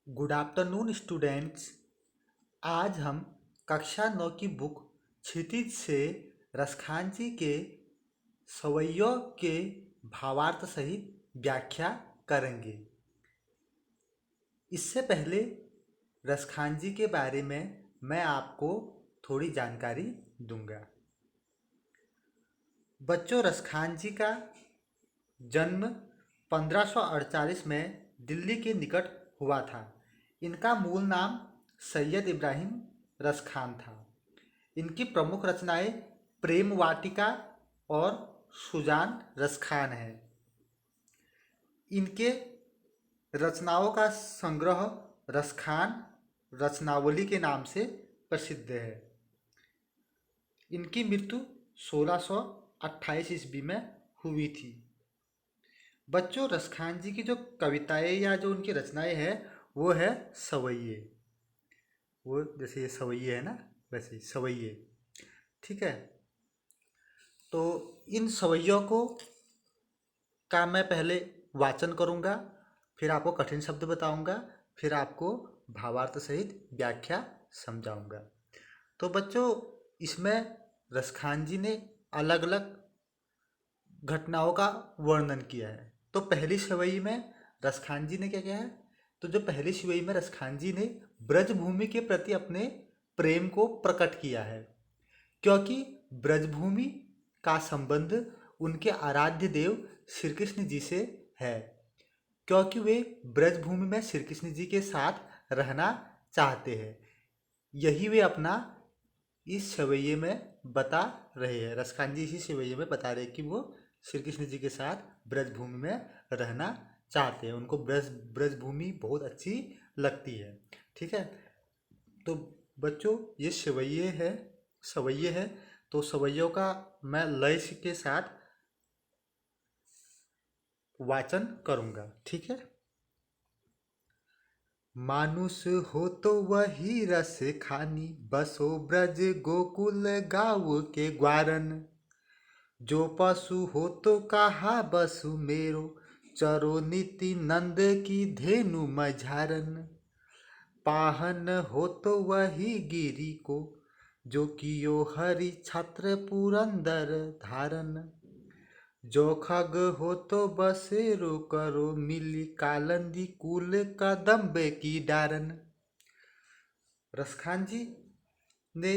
Good afternoon students. आज हम कक्षा 9 की बुक क्षितिज से रसखान जी के सवैयों के भावार्थ सहित व्याख्या करेंगे। इससे पहले रसखान जी के बारे में मैं आपको थोड़ी जानकारी दूंगा। बच्चों, रसखान जी का जन्म 1548 में दिल्ली के निकट हुआ था। इनका मूल नाम सैयद इब्राहिम रसखान था। इनकी प्रमुख रचनाएं प्रेम वाटिका और सुजान रसखान है। इनके रचनाओं का संग्रह रसखान रचनावली के नाम से प्रसिद्ध है। इनकी मृत्यु 1628 ईस्वी में हुई थी। बच्चों, रसखान जी की जो कविताएं या जो उनकी रचनाएं हैं वो है सवैये। वो जैसे ये सवैये है ना, वैसे ही सवैये। ठीक है। तो इन सवैयों को का मैं पहले वाचन करूंगा, फिर आपको कठिन शब्द बताऊंगा, फिर आपको भावार्थ सहित व्याख्या समझाऊंगा। तो बच्चों, इसमें रसखान जी ने अलग अलग घटनाओं का वर्णन किया है। तो पहली सवई में रसखान जी ने क्या किया है? तो जो पहली सवई में रसखान जी ने ब्रजभूमि के प्रति अपने प्रेम को प्रकट किया है, क्योंकि ब्रजभूमि का संबंध उनके आराध्य देव श्री कृष्ण जी से है। क्योंकि वे ब्रजभूमि में श्री कृष्ण जी के साथ रहना चाहते हैं। यही वे अपना इस सवैये में बता रहे हैं। रसखान जी इसी सवैये में बता रहे हैं कि वो श्री कृष्ण जी के साथ ब्रजभूमि में रहना चाहते हैं। उनको ब्रजभूमि बहुत अच्छी लगती है। ठीक है। तो बच्चों, ये सवैये है। तो सवैयों का मैं लय के साथ वाचन करूंगा। ठीक है। मानुष हो तो वही रस खानी, बसो ब्रज गोकुल गाँव के ग्वारन। जो पशु हो तो कहा बसु मेरो, चरो नीति नंद की धेनु मझारन। पाहन हो तो वही गिरी को, जो कियो हरि छत्र पुरंदर धारन। जो खग हो तो बसेरो करो, मिली कालंदी कुल कदम्बे की डारन। रसखान जी ने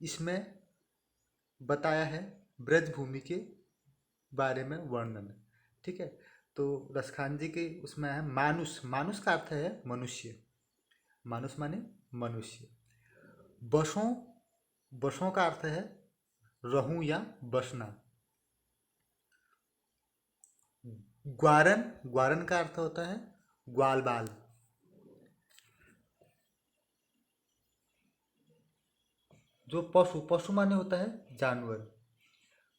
इसमें बताया है ब्रजभूमि के बारे में वर्णन। ठीक है। तो रसखान जी के उसमें है मानुष। मानुष का अर्थ है मनुष्य। मानुष माने मनुष्य। बसों, बसों का अर्थ है रहूं या बसना। ग्वारन, ग्वारन का अर्थ होता है ग्वाल बाल। जो पशु, पशु माने होता है जानवर।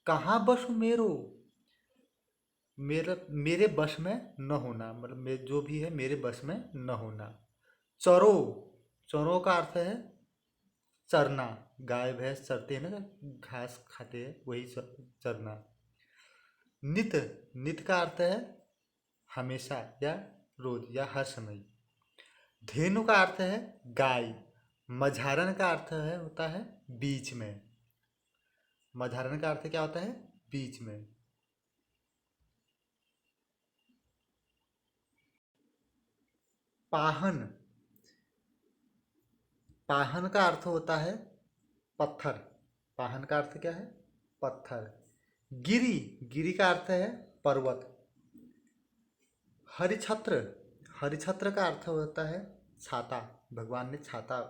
कहाँ बसु मेरो, मेरे मेरे बस में न होना, मतलब जो भी है मेरे बस में न होना। चरो, चरो का अर्थ है चरना। गाय भैंस चरते हैं ना, घास खाते हैं, वही चरना। नित, नित का अर्थ है हमेशा या रोज या हर समय। धेनु का अर्थ है गाय। मझारन का अर्थ है होता है बीच में। मझारन का अर्थ क्या होता है? बीच में। पाहन, पाहन का अर्थ होता है पत्थर। पाहन का अर्थ क्या है? पत्थर। गिरी, गिरी का अर्थ है पर्वत। हरिछत्र, हरिछत्र का अर्थ होता है छाता। भगवान ने छाता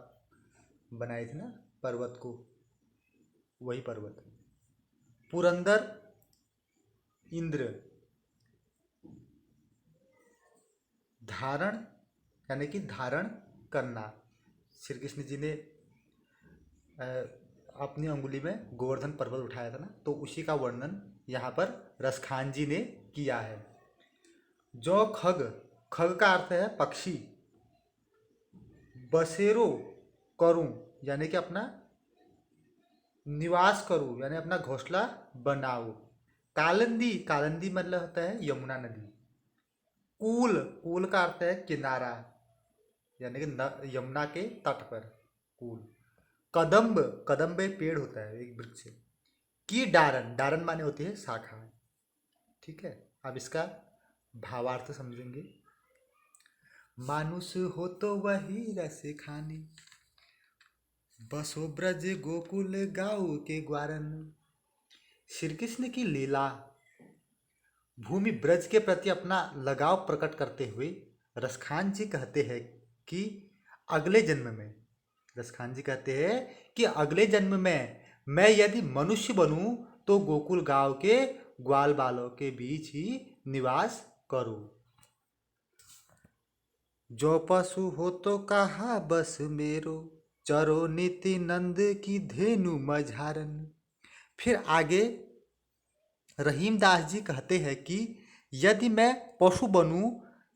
बनाई थी ना पर्वत को, वही पर्वत। पुरंदर, इंद्र। धारण यानी कि धारण करना। श्री कृष्ण जी ने अपनी अंगुली में गोवर्धन पर्वत उठाया था ना, तो उसी का वर्णन यहाँ पर रसखान जी ने किया है। जो खग, खग का अर्थ है पक्षी। बसेरो करूं यानी कि अपना निवास करूं, यानी अपना घोंसला बनाओ। कालंदी, कालंदी मतलब होता है यमुना नदी। कूल, कूल का अर्थ है किनारा। यानी कि यमुना के तट पर। कूल। कदम्ब, कदम्ब एक पेड़ होता है, एक वृक्ष। की डारन, डारन माने होती है शाखा। ठीक है। अब इसका भावार्थ समझेंगे। मानुष हो तो वही रस खानी, बसो ब्रज गोकुल गाँव के ग्वारन। श्री कृष्ण की लीला, भूमि ब्रज के प्रति अपना लगाव प्रकट करते हुए रसखान जी कहते हैं कि अगले जन्म में, रसखान जी कहते हैं कि अगले जन्म में मैं यदि मनुष्य बनूं तो गोकुल गांव के ग्वाल बालों के बीच ही निवास करूं। जो पशु हो तो कहा बस मेरो, चरो नीति नंद की धेनु मझारन। फिर आगे रहीमदास जी कहते हैं कि यदि मैं पशु बनूं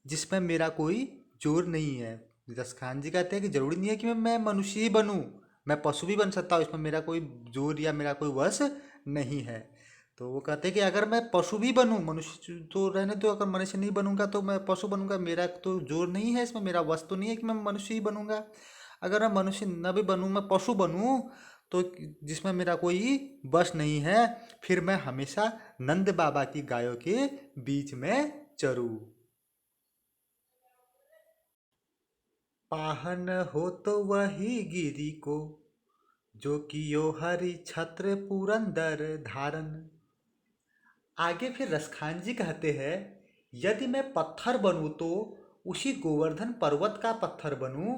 जिसमें मेरा कोई जोर नहीं है। रसखान जी कहते हैं कि जरूरी नहीं है कि मैं मनुष्य ही बनूं, मैं पशु भी बन सकता हूँ, इसमें मेरा कोई जोर या मेरा कोई वश नहीं है। तो वो कहते हैं कि अगर मैं पशु भी बनूं, मनुष्य तो रहने दो, अगर मनुष्य नहीं बनूंगा तो मैं पशु बनूंगा, मेरा तो जोर नहीं है इसमें, मेरा वश तो नहीं है कि मैं मनुष्य ही बनूंगा। अगर मैं मनुष्य न भी बनूं, मैं पशु बनूं तो जिसमें मेरा कोई बस नहीं है, फिर मैं हमेशा नंद बाबा की गायों के बीच में चरूं। पाहन हो तो वही गिरी को, जो कियो हरि छत्र पुरंदर धारन। आगे फिर रसखान जी कहते हैं, यदि मैं पत्थर बनूं तो उसी गोवर्धन पर्वत का पत्थर बनूं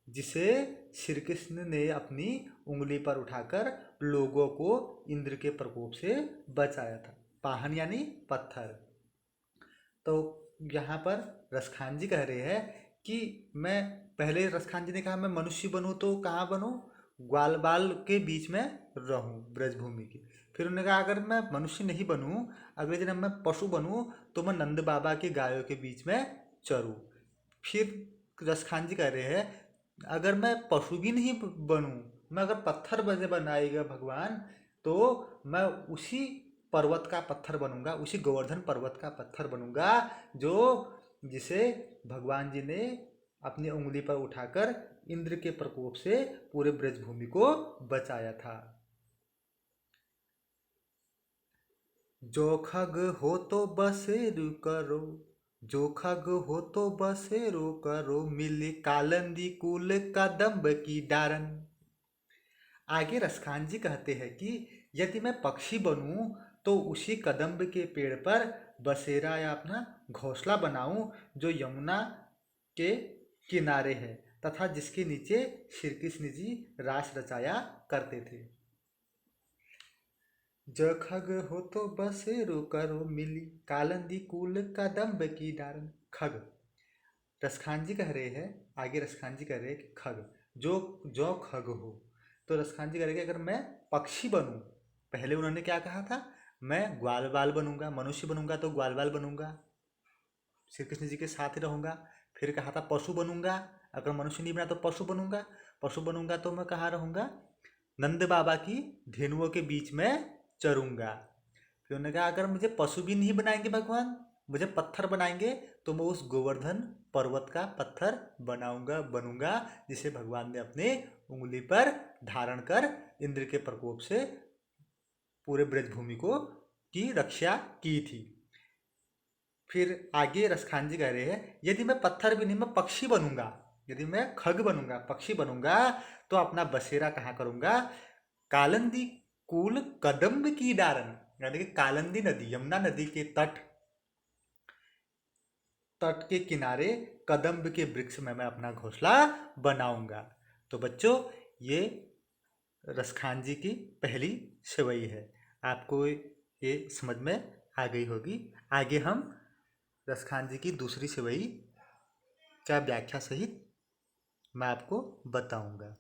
जिसे श्री कृष्ण ने अपनी उंगली पर उठाकर लोगों को इंद्र के प्रकोप से बचाया था। पाहन यानी पत्थर। तो यहाँ पर रसखान जी कह रहे हैं कि मैं, पहले रसखान जी ने कहा मैं मनुष्य बनूं तो कहाँ बनूं, ग्वाल बाल के बीच में रहूं ब्रजभूमि की। फिर उन्होंने कहा अगर मैं मनुष्य नहीं बनूं, अगले दिन मैं पशु बनूं तो मैं नंद बाबा की गायों के बीच में चरूं। फिर रसखान जी कह रहे हैं अगर मैं पशु भी नहीं बनूं, मैं अगर पत्थर बजे बनाएगा भगवान तो मैं उसी पर्वत का पत्थर बनूंगा, उसी गोवर्धन पर्वत का पत्थर बनूंगा जो जिसे भगवान जी ने अपनी उंगली पर उठाकर इंद्र के प्रकोप से पूरे ब्रजभूमि को बचाया था। जो खग हो तो बसेरु करो, जो खग हो तो बसेरो करो, मिली कालंदी कुल कदम्ब की डारन। आगे रसखान जी कहते हैं कि यदि मैं पक्षी बनूं तो उसी कदम्ब के पेड़ पर बसेरा या अपना घोंसला बनाऊं जो यमुना के किनारे है तथा जिसके नीचे श्री कृष्ण जी रास रचाया करते थे। ज खग हो तो बसेरो करो, मिली कालंदी कुल कदम्ब की डारन। खग, रसखान जी कह रहे हैं, आगे रसखान जी कह रहे हैं कि खग, जो जो खग हो, तो रसखान जी कह रहे हैं कि अगर मैं पक्षी बनूं, पहले उन्होंने क्या कहा था, मैं ग्वाल बाल बनूंगा, मनुष्य बनूंगा तो ग्वाल बाल बनूंगा, श्री कृष्ण जी के साथ ही रहूंगा। फिर कहा था पशु बनूंगा, अगर मनुष्य नहीं बना तो पशु बनूंगा, पशु बनूंगा तो मैं कहाँ रहूंगा, नंद बाबा की धेनुओं के बीच में चरूंगा। फिर उन्होंने कहा अगर मुझे पशु भी नहीं बनाएंगे भगवान, मुझे पत्थर बनाएंगे तो मैं उस गोवर्धन पर्वत का पत्थर बनाऊंगा बनूंगा जिसे भगवान ने अपने उंगली पर धारण कर इंद्र के प्रकोप से पूरे ब्रजभूमि को की रक्षा की थी। फिर आगे रसखान जी कह रहे हैं यदि मैं पत्थर भी नहीं, मैं पक्षी बनूंगा, यदि मैं खग बनूंगा, पक्षी बनूंगा तो अपना बसेरा कहाँ करूंगा, कालंदी कुल कदम्ब की डारन, यानी कि कालंदी नदी, यमुना नदी के तट तट के किनारे कदम्ब के वृक्ष में मैं अपना घोंसला बनाऊंगा। तो बच्चों, ये रसखान जी की पहली सेवई है। आपको ये समझ में आ गई होगी। आगे हम रसखान जी की दूसरी सेवई का व्याख्या सहित मैं आपको बताऊंगा।